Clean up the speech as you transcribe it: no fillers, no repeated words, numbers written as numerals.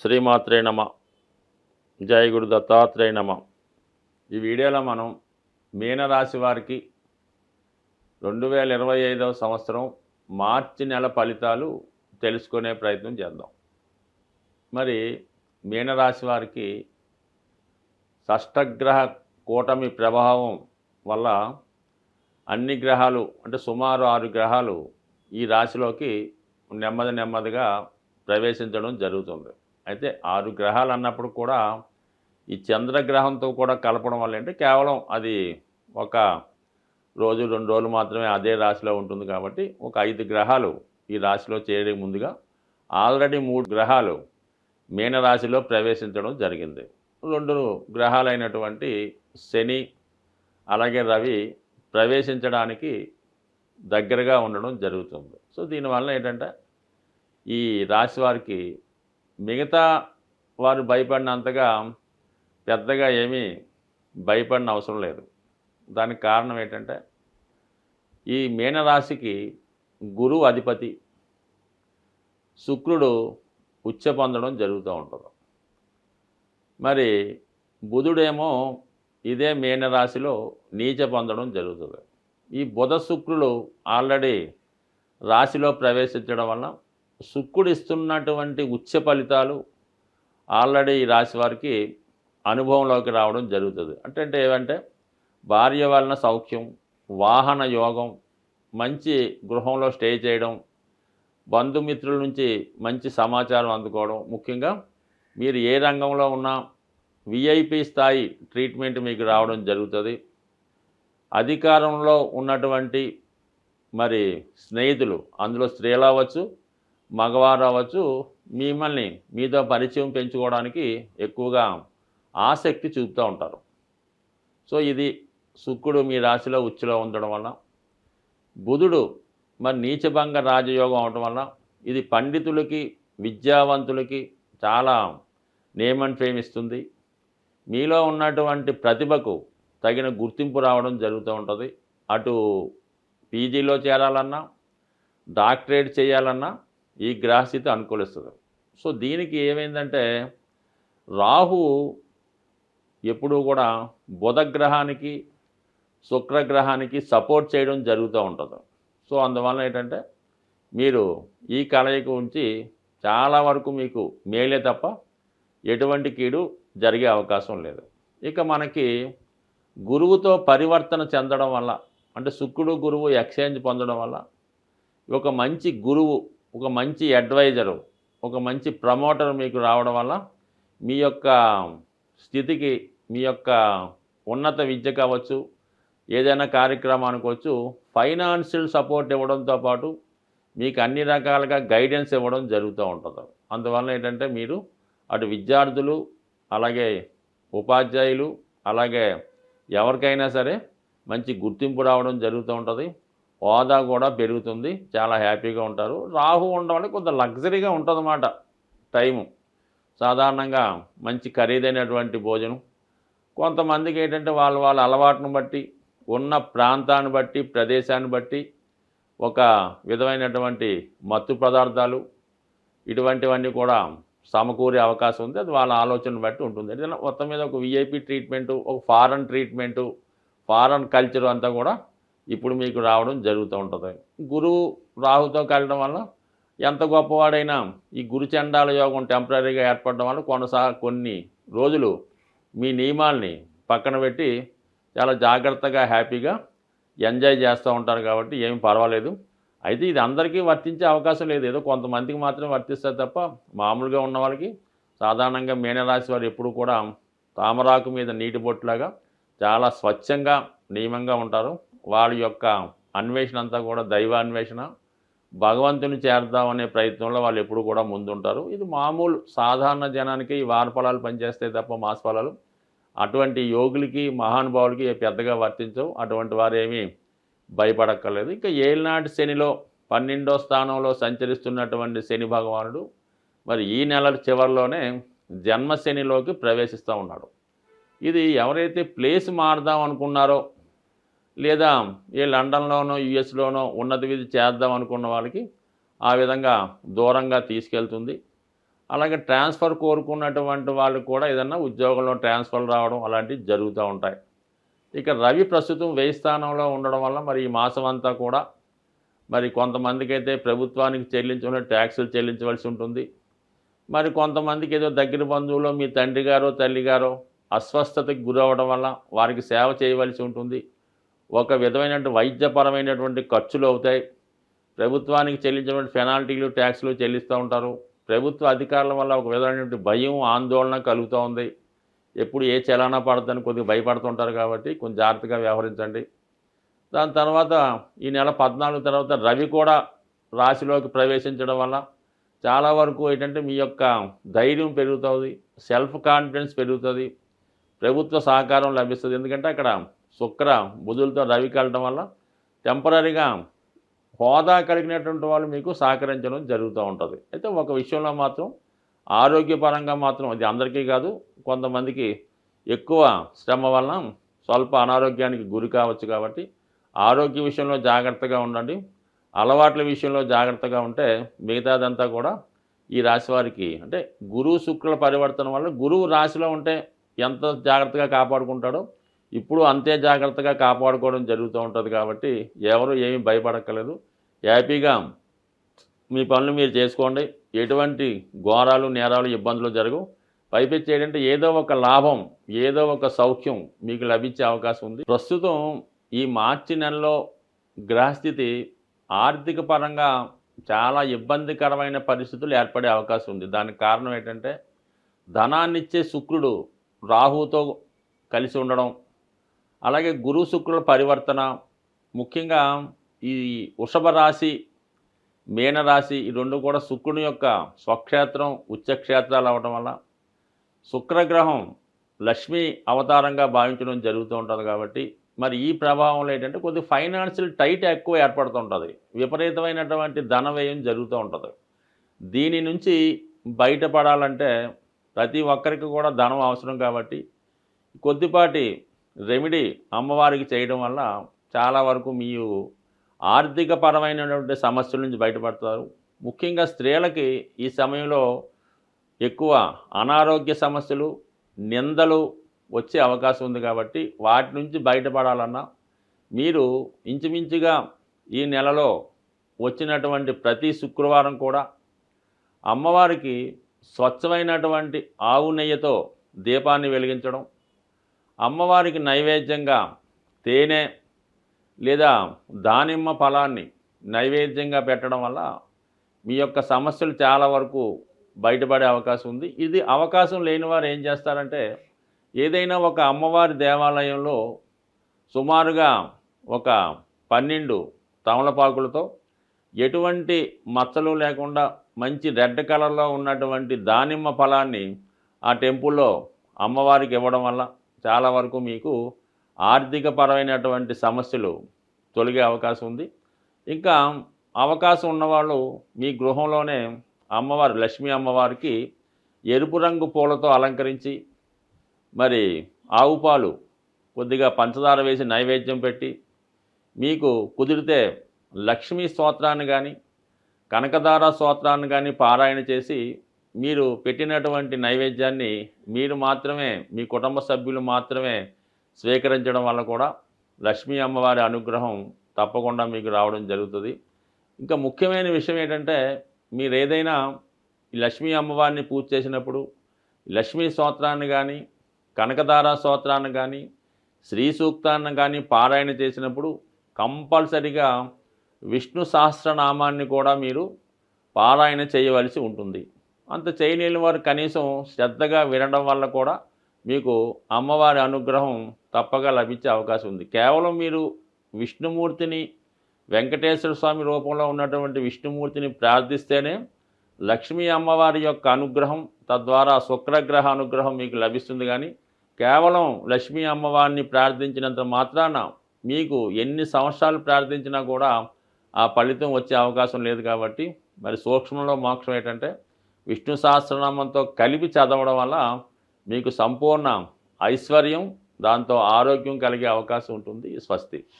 శ్రీమాత్రే నమ. జయ గురు దత్తాత్రేయ నమ. ఈ వీడియోలో మనం మీనరాశి వారికి 2025వ సంవత్సరం మార్చి నెల ఫలితాలు తెలుసుకునే ప్రయత్నం చేద్దాం. మరి మీనరాశి వారికి షష్టగ్రహ కూటమి ప్రభావం వల్ల అన్ని గ్రహాలు అంటే సుమారు 6 గ్రహాలు ఈ రాశిలోకి నెమ్మదిగా ప్రవేశించడం జరుగుతుంది. అయితే 6 గ్రహాలు అన్నప్పుడు కూడా ఈ చంద్రగ్రహంతో కూడా కలపడం వల్ల అంటే కేవలం అది ఒక రోజు 2 రోజులు మాత్రమే అదే రాశిలో ఉంటుంది కాబట్టి ఒక 5 గ్రహాలు ఈ రాశిలో చేరే ముందుగా ఆల్రెడీ 3 గ్రహాలు మీనరాశిలో ప్రవేశించడం జరిగింది. 2 గ్రహాలైనటువంటి శని అలాగే రవి ప్రవేశించడానికి దగ్గరగా ఉండడం జరుగుతుంది. సో దీనివల్ల ఏంటంటే ఈ రాశి వారికి మిగతా వారు భయపడినంతగా పెద్దగా ఏమీ భయపడిన అవసరం లేదు. దానికి కారణం ఏంటంటే ఈ మీనరాశికి గురువు అధిపతి శుక్రుడు ఉచ్చ పొందడం జరుగుతూ ఉంటుంది. మరి బుధుడేమో ఇదే మీనరాశిలో నీచ పొందడం జరుగుతుంది. ఈ బుధ శుక్రులు ఆల్రెడీ రాశిలో ప్రవేశించడం వల్ల శుక్రుడు ఇస్తున్నటువంటి ఉచ్చ ఫలితాలు ఆల్రెడీ ఈ రాశి వారికి అనుభవంలోకి రావడం జరుగుతుంది. అంటే ఏమంటే భార్య వలన సౌఖ్యం, వాహన యోగం, మంచి గృహంలో స్టే చేయడం, బంధుమిత్రుల నుంచి మంచి సమాచారం అందుకోవడం, ముఖ్యంగా మీరు ఏ రంగంలో ఉన్నా విఐపి స్థాయి ట్రీట్మెంట్ మీకు రావడం జరుగుతుంది. అధికారంలో ఉన్నటువంటి మరి స్నేహితులు, అందులో స్త్రీలు అవ్వచ్చు మగవారు అవ్వచ్చు, మిమ్మల్ని మీతో పరిచయం పెంచుకోవడానికి ఎక్కువగా ఆసక్తి చూపుతూ ఉంటారు. సో ఇది శుక్రుడు మీ రాశిలో ఉచ్చులో ఉండడం వల్ల, బుధుడు మరి నీచభంగ రాజయోగం అవడం వల్ల ఇది పండితులకి విద్యావంతులకి చాలా నేమ్ అండ్ ఫేమ్ ఇస్తుంది. మీలో ఉన్నటువంటి ప్రతిభకు తగిన గుర్తింపు రావడం జరుగుతూ ఉంటుంది. అటు పీజీలో చేరాలన్నా డాక్టరేట్ చేయాలన్నా ఈ గ్రహస్థితి అనుకూలిస్తుంది. సో దీనికి ఏమైందంటే రాహు ఎప్పుడూ కూడా బుధగ్రహానికి శుక్రగ్రహానికి సపోర్ట్ చేయడం జరుగుతూ ఉంటుంది. సో అందువల్ల ఏంటంటే మీరు ఈ కలయిక ఉంచి చాలా వరకు మీకు మేలే తప్ప ఎటువంటి కీడు జరిగే అవకాశం లేదు. ఇక మనకి గురువుతో పరివర్తన చెందడం వల్ల అంటే శుక్రుడు గురువు ఎక్స్చేంజ్ పొందడం వల్ల ఒక మంచి గురువు, ఒక మంచి అడ్వైజరు, ఒక మంచి ప్రమోటర్ మీకు రావడం వల్ల మీ యొక్క స్థితికి, మీ యొక్క ఉన్నత విద్య కావచ్చు, ఏదైనా కార్యక్రమానికి వచ్చు ఫైనాన్షియల్ సపోర్ట్ ఇవ్వడంతో పాటు మీకు అన్ని రకాలుగా గైడెన్స్ ఇవ్వడం జరుగుతూ ఉంటుంది. అందువల్ల ఏంటంటే మీరు అటు విద్యార్థులు అలాగే ఉపాధ్యాయులు అలాగే ఎవరికైనా సరే మంచి గుర్తింపు రావడం జరుగుతూ ఉంటుంది. హోదా కూడా పెరుగుతుంది, చాలా హ్యాపీగా ఉంటారు. రాహు ఉండడం వల్ల కొంత లగ్జరీగా ఉంటుందన్నమాట టైము. సాధారణంగా మంచి ఖరీదైనటువంటి భోజనం, కొంతమందికి ఏంటంటే వాళ్ళ అలవాటును బట్టి, ఉన్న ప్రాంతాన్ని బట్టి, ప్రదేశాన్ని బట్టి ఒక విధమైనటువంటి మత్తు పదార్థాలు ఇటువంటివన్నీ కూడా సమకూరే అవకాశం ఉంది. అది వాళ్ళ ఆలోచనను బట్టి ఉంటుంది. ఏదైనా మొత్తం మీద ఒక విఐపి ట్రీట్మెంటు, ఒక ఫారెన్ ట్రీట్మెంటు, ఫారెన్ కల్చర్ అంతా కూడా ఇప్పుడు మీకు రావడం జరుగుతూ ఉంటుంది. గురువు రాహుతో కలవడం వల్ల ఎంత గొప్పవాడైనా ఈ గురుచండాల యోగం టెంపరీగా ఏర్పడడం వల్ల కొన్ని రోజులు మీ నియమాల్ని పక్కన పెట్టి చాలా జాగ్రత్తగా హ్యాపీగా ఎంజాయ్ చేస్తూ ఉంటారు కాబట్టి ఏమి పర్వాలేదు. అయితే ఇది అందరికీ వర్తించే అవకాశం లేదు, ఏదో కొంతమందికి మాత్రమే వర్తిస్తారు తప్ప మామూలుగా ఉన్న వాళ్ళకి సాధారణంగా మీనరాశి వారు ఎప్పుడు కూడా తామరాకు మీద నీటి బొట్టులాగా చాలా స్వచ్ఛంగా నియమంగా ఉంటారు. వాళ్ళ యొక్క అన్వేషణ అంతా కూడా దైవాన్వేషణ, భగవంతుని చేర్దామనే ప్రయత్నంలో వాళ్ళు ఎప్పుడు కూడా ముందుంటారు. ఇది మామూలు సాధారణ జనానికి ఈ వార ఫలాలు పనిచేస్తాయి తప్ప మాస ఫలాలు అటువంటి యోగులకి మహానుభావులకి పెద్దగా వర్తించవు. అటువంటి వారు ఏమీ భయపడక్కర్లేదు. ఇంకా ఏళ్ళనాటి శనిలో 12వ స్థానంలో సంచరిస్తున్నటువంటి శని భగవానుడు మరి ఈ నెల చివరిలోనే జన్మశనిలోకి ప్రవేశిస్తూ ఉన్నాడు. ఇది ఎవరైతే ప్లేస్ మారుదాం అనుకున్నారో లేదా ఏ లండన్లోనో యుఎస్లోనో ఉన్నత విధి చేద్దాం అనుకున్న వాళ్ళకి ఆ విధంగా దూరంగా తీసుకెళ్తుంది. అలాగే ట్రాన్స్ఫర్ కోరుకున్నటువంటి వాళ్ళు కూడా ఏదన్నా ఉద్యోగంలో ట్రాన్స్ఫర్ రావడం అలాంటివి జరుగుతూ ఉంటాయి. ఇక రవి ప్రస్తుతం 1000 స్థానంలో ఉండడం వల్ల మరి ఈ మాసం అంతా కూడా మరి కొంతమందికైతే ప్రభుత్వానికి చెల్లించవలసిన ట్యాక్సులు చెల్లించవలసి ఉంటుంది. మరి కొంతమందికి ఏదో దగ్గర బంధువులో మీ తండ్రి గారో తల్లి గారో అస్వస్థతకి గురవడం వల్ల వారికి సేవ చేయవలసి ఉంటుంది. ఒక విధమైనటువంటి వైద్యపరమైనటువంటి ఖర్చులు అవుతాయి. ప్రభుత్వానికి చెల్లించినటువంటి పెనాల్టీలు ట్యాక్సులు చెల్లిస్తూ ఉంటారు. ప్రభుత్వ అధికారుల వల్ల ఒక విధమైనటువంటి భయం ఆందోళన కలుగుతూ ఉంది. ఎప్పుడు ఏ చలానా పడుతుందని కొద్దిగా భయపడుతుంటారు కాబట్టి కొంచెం జాగ్రత్తగా వ్యవహరించండి. దాని తర్వాత ఈ నెల 14 తర్వాత రవి కూడా రాశిలోకి ప్రవేశించడం వల్ల చాలా వరకు ఏంటంటే మీ యొక్క ధైర్యం పెరుగుతుంది, సెల్ఫ్ కాన్ఫిడెన్స్ పెరుగుతుంది, ప్రభుత్వ సహకారం లభిస్తుంది. ఎందుకంటే అక్కడ శుక్ర బుధులతో రవి కలటం వల్ల టెంపరీగా హోదా కలిగినటువంటి వాళ్ళు మీకు సహకరించడం జరుగుతూ ఉంటుంది. అయితే ఒక విషయంలో మాత్రం ఆరోగ్యపరంగా మాత్రం అది అందరికీ కాదు, కొంతమందికి ఎక్కువ శ్రమ వలన స్వల్ప అనారోగ్యానికి గురి కావచ్చు. కాబట్టి ఆరోగ్య విషయంలో జాగ్రత్తగా ఉండండి. అలవాట్ల విషయంలో జాగ్రత్తగా ఉంటే మిగతాదంతా కూడా ఈ రాశి వారికి అంటే గురువు శుక్రుల పరివర్తన వల్ల గురువు రాశిలో ఉంటే ఎంత జాగ్రత్తగా కాపాడుకుంటాడో ఇప్పుడు అంతే జాగ్రత్తగా కాపాడుకోవడం జరుగుతూ ఉంటుంది. కాబట్టి ఎవరు ఏమీ భయపడక్కర్లేదు, హ్యాపీగా మీ పనులు మీరు చేసుకోండి. ఎటువంటి ఘోరాలు నేరాలు ఇబ్బందులు జరగవు. పైపెచ్చి ఏంటంటే ఏదో ఒక లాభం ఏదో ఒక సౌఖ్యం మీకు లభించే అవకాశం ఉంది. ప్రస్తుతం ఈ మార్చి నెలలో గ్రహస్థితి ఆర్థిక పరంగా చాలా ఇబ్బందికరమైన పరిస్థితులు ఏర్పడే అవకాశం ఉంది. దానికి కారణం ఏంటంటే ధనాన్నిచ్చే శుక్రుడు రాహుతో కలిసి ఉండడం, అలాగే గురు శుక్రుల పరివర్తన, ముఖ్యంగా ఈ వృషభ రాశి మీనరాశి ఈ రెండు కూడా శుక్రుని యొక్క స్వక్షేత్రం ఉచ్చక్షేత్రాలు అవ్వడం వల్ల శుక్రగ్రహం లక్ష్మీ అవతారంగా భావించడం జరుగుతూ ఉంటుంది. కాబట్టి మరి ఈ ప్రభావంలో ఏంటంటే కొద్ది ఫైనాన్షియల్ టైట్ ఎక్కువ ఏర్పడుతుంటుంది, విపరీతమైనటువంటి ధన వ్యయం జరుగుతూ ఉంటుంది. దీని నుంచి బయటపడాలంటే ప్రతి ఒక్కరికి కూడా ధనం అవసరం. కాబట్టి కొద్దిపాటి రెమెడీ అమ్మవారికి చేయడం వల్ల చాలా వరకు మీరు ఆర్థిక పరమైనటువంటి సమస్యల నుంచి బయటపడతారు. ముఖ్యంగా స్త్రీలకి ఈ సమయంలో ఎక్కువ అనారోగ్య సమస్యలు నిందలు వచ్చే అవకాశం ఉంది. కాబట్టి వాటి నుంచి బయటపడాలన్నా మీరు ఇంచుమించుగా ఈ నెలలో వచ్చినటువంటి ప్రతి శుక్రవారం కూడా అమ్మవారికి స్వచ్ఛమైనటువంటి ఆవు నెయ్యితో దీపాన్ని వెలిగించడం, అమ్మవారికి నైవేద్యంగా తేనె లేదా దానిమ్మ ఫలాన్ని నైవేద్యంగా పెట్టడం వల్ల మీ యొక్క సమస్యలు చాలా వరకు బయటపడే అవకాశం ఉంది. ఇది అవకాశం లేని వారు ఏం చేస్తారంటే ఏదైనా ఒక అమ్మవారి దేవాలయంలో సుమారుగా ఒక 12 తమలపాకులతో ఎటువంటి మచ్చలు లేకుండా మంచి రెడ్ కలర్లో ఉన్నటువంటి దానిమ్మ ఫలాన్ని ఆ టెంపుల్లో అమ్మవారికి ఇవ్వడం వల్ల చాలా వరకు మీకు ఆర్థిక పరమైనటువంటి సమస్యలు తొలగే అవకాశం ఉంది. ఇంకా అవకాశం ఉన్నవాళ్ళు మీ గృహంలోనే అమ్మవారు లక్ష్మీ అమ్మవారికి ఎరుపు రంగు పూలతో అలంకరించి మరి ఆవు పాలు కొద్దిగా పంచదార వేసి నైవేద్యం పెట్టి మీకు కుదిరితే లక్ష్మీ స్తోత్రాన్ని కానీ కనకదార స్తోత్రాన్ని కానీ పారాయణ చేసి మీరు పెట్టినటువంటి నైవేద్యాన్ని మీరు మాత్రమే మీ కుటుంబ సభ్యులు మాత్రమే స్వీకరించడం వల్ల కూడా లక్ష్మీ అమ్మవారి అనుగ్రహం తప్పకుండా మీకు రావడం జరుగుతుంది. ఇంకా ముఖ్యమైన విషయం ఏంటంటే మీరు ఏదైనా ఈ లక్ష్మీ అమ్మవారిని పూజ చేసినప్పుడు లక్ష్మీ స్తోత్రాన్ని కానీ కనకదార స్తోత్రాన్ని కానీ శ్రీ సూక్తాన్ని కానీ పారాయణ చేసినప్పుడు కంపల్సరిగా విష్ణు సహస్రనామాన్ని కూడా మీరు పారాయణ చేయవలసి ఉంటుంది. అంత చేయలేని వారు కనీసం శ్రద్ధగా వినడం వల్ల కూడా మీకు అమ్మవారి అనుగ్రహం తప్పగా లభించే అవకాశం ఉంది. కేవలం మీరు విష్ణుమూర్తిని వెంకటేశ్వర స్వామి రూపంలో ఉన్నటువంటి విష్ణుమూర్తిని ప్రార్థిస్తేనే లక్ష్మీ అమ్మవారి యొక్క అనుగ్రహం తద్వారా శుక్రగ్రహ అనుగ్రహం మీకు లభిస్తుంది. కానీ కేవలం లక్ష్మీ అమ్మవారిని ప్రార్థించినంత మాత్రాన మీకు ఎన్ని సంవత్సరాలు ప్రార్థించినా కూడా ఆ ఫలితం వచ్చే అవకాశం లేదు. కాబట్టి మరి సూక్ష్మంలో మోక్షం ఏంటంటే విష్ణు సహస్రనామంతో కలిపి చదవడం వల్ల మీకు సంపూర్ణ ఐశ్వర్యం దాంతో ఆరోగ్యం కలిగే అవకాశం ఉంటుంది. స్వస్తి.